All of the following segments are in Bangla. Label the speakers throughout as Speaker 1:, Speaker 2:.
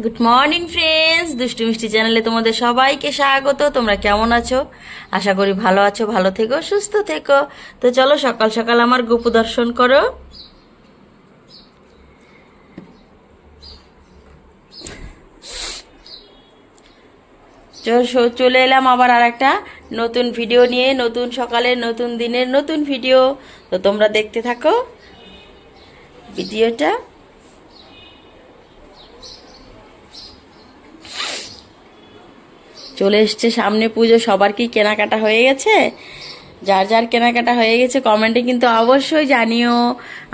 Speaker 1: গুড মর্নিং ফ্রেন্ডস, দুষ্টু মিষ্টি চ্যানেলে তোমাদের সবাইকে স্বাগত। তোমরা কেমন আছো? আশা করি ভালো আছো, ভালো থেকো, সুস্থ থেকো। তো চলো সকাল সকাল আমার গোপু দর্শন করো। চলে এলাম আবার আর একটা নতুন ভিডিও নিয়ে, নতুন সকালে নতুন দিনের নতুন ভিডিও। তো তোমরা দেখতে থাকো ভিডিওটা। চলে এসছে সামনে পুজো, সবার কি কেনাকাটা হয়ে গেছে? যার যার কেনাকাটা হয়ে গেছে কমেন্টে কিন্তু অবশ্যই জানিও।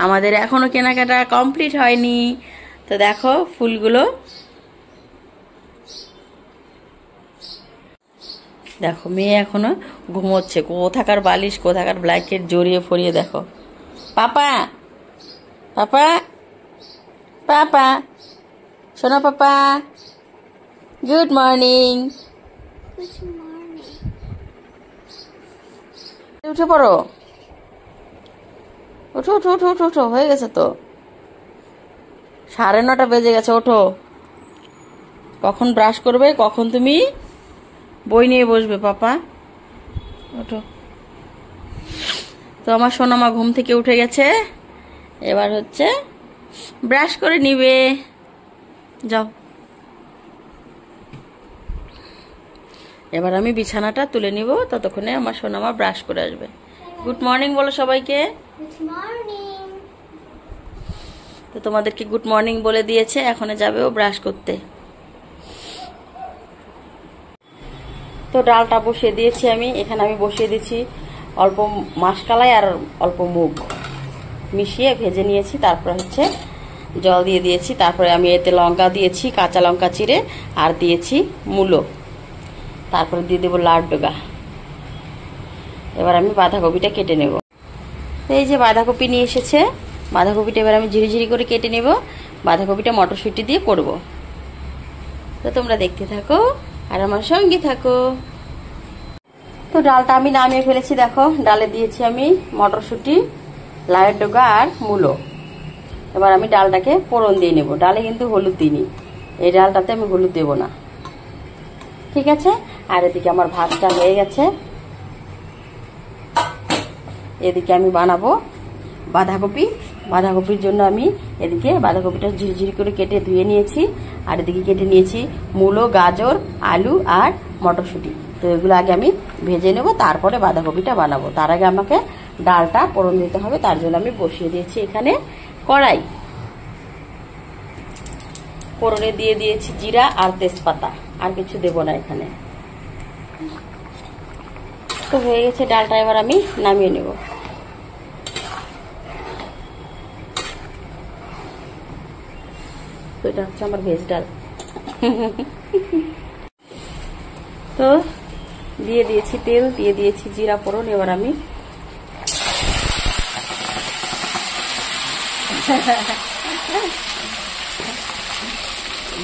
Speaker 1: আমাদের এখনো কেনাকাটা কমপ্লিট হয়নি। তো দেখো ফুলগুলো, দেখো মেয়ে এখনো ঘুমোচ্ছে। কোথাকার বালিশ, কোথাকার ব্ল্যাঙ্কেট জড়িয়ে ফরিয়ে দেখো। পাপা পাপা পাপা, শোনো পাপা, গুড মর্নিং। উঠে পড়ো, ওঠো ওঠো ওঠো ওঠো ওঠো, হয়ে গেছে তো, 9:30 বেজে গেছে। ওঠো, কখন ব্রাশ করবে, কখন তুমি বই নিয়ে বসবে পাপা? ওঠো। তো আমার সোনামা ঘুম থেকে উঠে গেছে, এবার হচ্ছে ব্রাশ করে নিবে। যাও, এবার আমি বিছানাটা তুলে নিব, ততক্ষণে আমার সোনামা ব্রাশ করে আসবে। গুড মর্নিং বলো সবাইকে। তো তোমাদেরকে গুড মর্নিং বলে দিয়েছে, এখন যাবে ও ব্রাশ করতে। তো ডালটা বসিয়ে দিয়েছি আমি এখানে। আমি বসিয়ে দিচ্ছি অল্প মাসকলাই আর অল্প মুগ মিশিয়ে ভেজে নিয়েছি। তারপরে হচ্ছে জল দিয়ে দিয়েছি। তারপরে আমি এতে লঙ্কা দিয়েছি, কাঁচা লঙ্কা চিড়ে, আর দিয়েছি মূলো। তারপরে দিয়ে দেবো লাড্ডুগা। এবার আমি বাঁধাকপিটা কেটে নেব। এই যে বাঁধাকপি নিয়ে এসেছে, বাঁধাকপিটা এবার আমি ঝিরিঝিরি করে কেটে নেব। বাঁধাকপিটা মটরশুঁটি দিয়ে করব। তো তোমরা দেখতে থাকো আর আমার সঙ্গে থাকো। তো ডালটা আমি নামিয়ে ফেলেছি। দেখো ডালে দিয়েছি আমি মটরশুঁটি, লাড্ডুগা আর মূলো। এবার আমি ডালটাকে ফোড়ন দিয়ে নেব। ডালে কিন্তু হলুদ দিইনি, এই ডালটাতে আমি হলুদ দেব না, ঠিক আছে? আর এদিকে আমার ভাতটা হয়ে গেছে। এদিকে আমি বানাবো বাঁধাকপি। বাঁধাকপির জন্য আমি এদিকে বাঁধাকপিটা ঝিরিঝিরি করে কেটে ধুয়ে নিয়েছি। আর এদিকে কেটে নিয়েছি মূলো, গাজর, আলু আর মটরশুঁটি। তো এগুলো আগে আমি ভেজে নেব, তারপরে বাঁধাকপিটা বানাবো। তার আগে আমাকে ডালটা ফোড়ন দিতে হবে, তার জন্য আমি বসিয়ে দিয়েছি এখানে কড়াই। ফোড়নে দিয়ে দিয়েছি জিরা আর তেজপাতা, আর কিছু দেব না এখানে। তো হয়ে গেছে ডালটা, এবার আমি নামিয়ে নেব। তো এটা হচ্ছে আমার ভেজ ডাল। তো দিয়ে দিয়েছি তেল, দিয়ে দিয়েছি জিরা ফোড়ন। এবার আমি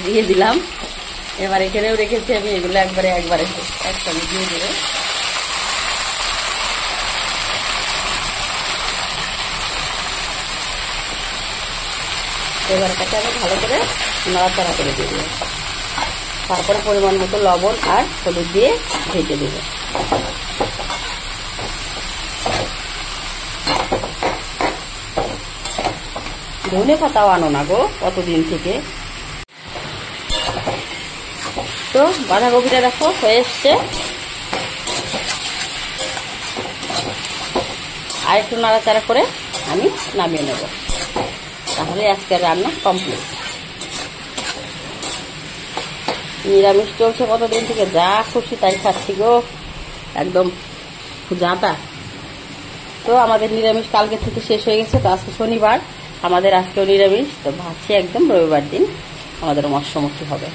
Speaker 1: দিয়ে দিলাম। এবার এখানেও রেখেছি আমি, এগুলো একবারে একসঙ্গে দিয়ে দেবো। এবার এটাকে আমি ভালো করে নাড়াচাড়া করে দিয়ে দেবো। তারপরে পরিমাণ মতো লবণ আর হলুদ দিয়ে ভেজে দেব। ধনে পাতাও আনো না গো কতদিন থেকে। তো বাঁধাকপিটা দেখো হয়ে এসছে, আর একটু নাড়াচাড়া করে আমি নামিয়ে নেব। তাহলে আজকের রান্না কমপ্লিট। নিরামিষ চলছে কতদিন থেকে, যা খুশি তাই খাচ্ছি গো, একদম জাতা। তো আমাদের নিরামিষ কালকে থেকে শেষ হয়ে গেছে। তো আজকে শনিবার, আমাদের আজকেও নিরামিষ। তো ভাবছি একদম রবিবার দিন আমাদের মৎস্যমুখী হবে।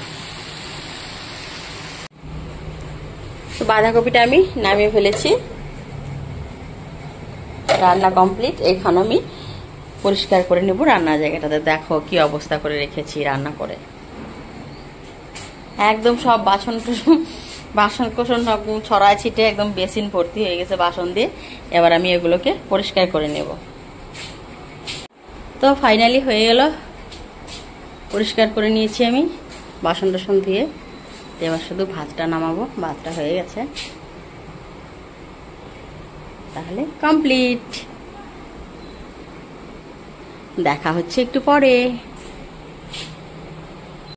Speaker 1: তো বাঁধাকপিটা আমি নামিয়ে ফেলেছি, রান্না কমপ্লিট। এইখানে আমি পরিষ্কার করে নেব রান্নার জায়গাটাতে। দেখো কি অবস্থা করে রেখেছি রান্না করে, একদম সব বাসন কোসন সব ছড়ায় ছিটে একদম বেসিন ভর্তি হয়ে গেছে বাসন দিয়ে। এবার আমি এগুলোকে পরিষ্কার করে নেব। তো ফাইনালি হয়ে গেল, পরিষ্কার করে নিয়েছি আমি। বাসন টাসন দিয়ে। এবার শুধু ভাতটা নামাবো, ভাতটা হয়ে গেছে, তাহলে কমপ্লিট। দেখা হচ্ছে একটু পরে।